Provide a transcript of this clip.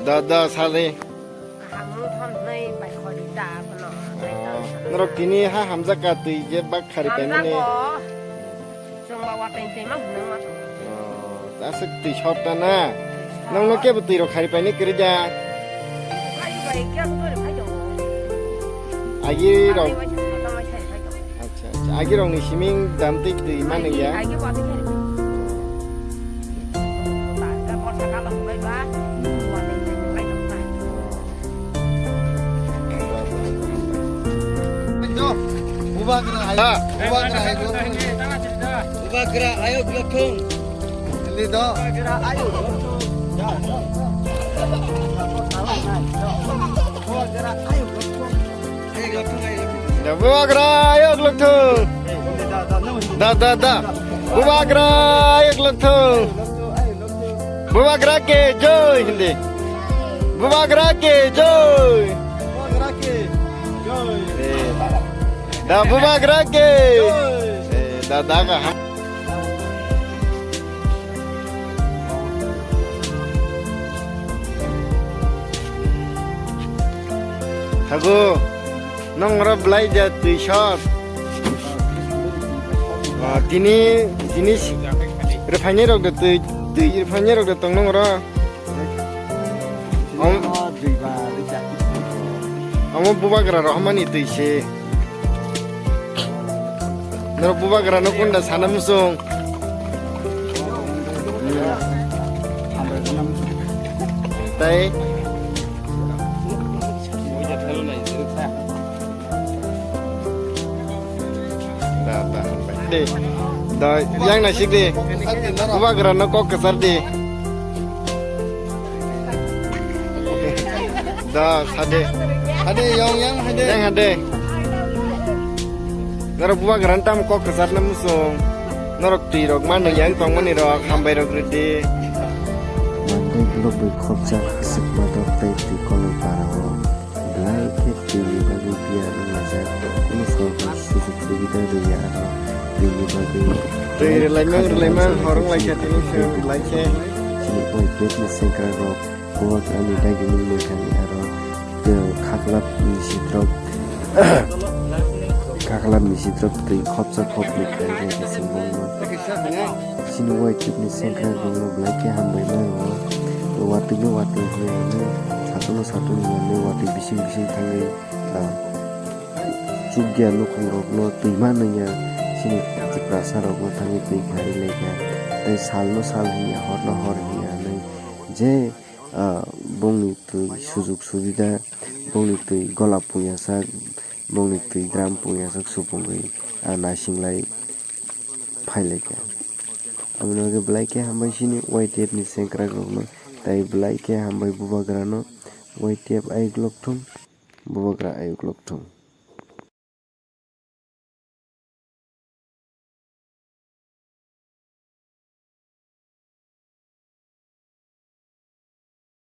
Da sale. Hamu thon nei bai khori da kono. Norok tini ha hamza ka tui je bak khari pai mane. Sung bawa teng mah nang mah. Asik tui shop ta na. Nang no ke tui ro khari pai ni kerja. Ai bai kya tu bai do. Agi ro. Acha. Agi ro ni siming dam tik tui man ya. Agi wa ti kere. Ta ka pot ka ba bai ba. Wa teng bai do ta. Ubakra ayo gelakung. Ini do. Ubakra ayo gelakung. Ubakra ayo gelakung. Da Ubakra ayo gelakung. Da. Ubakra ayo gelakung. Ubakra ke joy hindi. Ubakra ke joy. Ubakra ke joy. Da Ubakra ke. Da ka. Hago nong ra blai ja tui shot tini refine rok da tui refine rok da tong nong ra amo Ubakra ro hamani tui se nor Ubakra no kunda sanam song tai đi rồi giang này xích đi Ubakra nó có cơ sở đi đó hade yang hade nara Ubakra tam có cơ sở nam song nara tui rok man yang tong mani rok hambai rok di Mandai blog khopsa khasik madok tai ti kolon paraho blai ke tini bagi biar ngajak ini sobat sujud sudah dia ini bagi tui relaiman orang lagi ini sih lagi sini boy business sengkar rok buat kami lagi mengkami aro ke kaklap misi drop tui khopsa khop ni kai ke simbong sini boy business sengkar rok blai ke hambai ma wati ni satu ni wati bising tangai juga lu rok no tui mana ya sini rasa rok no tangai tui khari lega tai sal hiya hor hiya nai je bongni tui sujug subida bongni tui golap punya sak bongni tui gram punya sak supungui nasing lai phai lega amno ge blai ke hambai sini white tape ni sengkra rok no tai blai ke hambai Ubakra no white tape ai glok thum Ubakra ai glok thum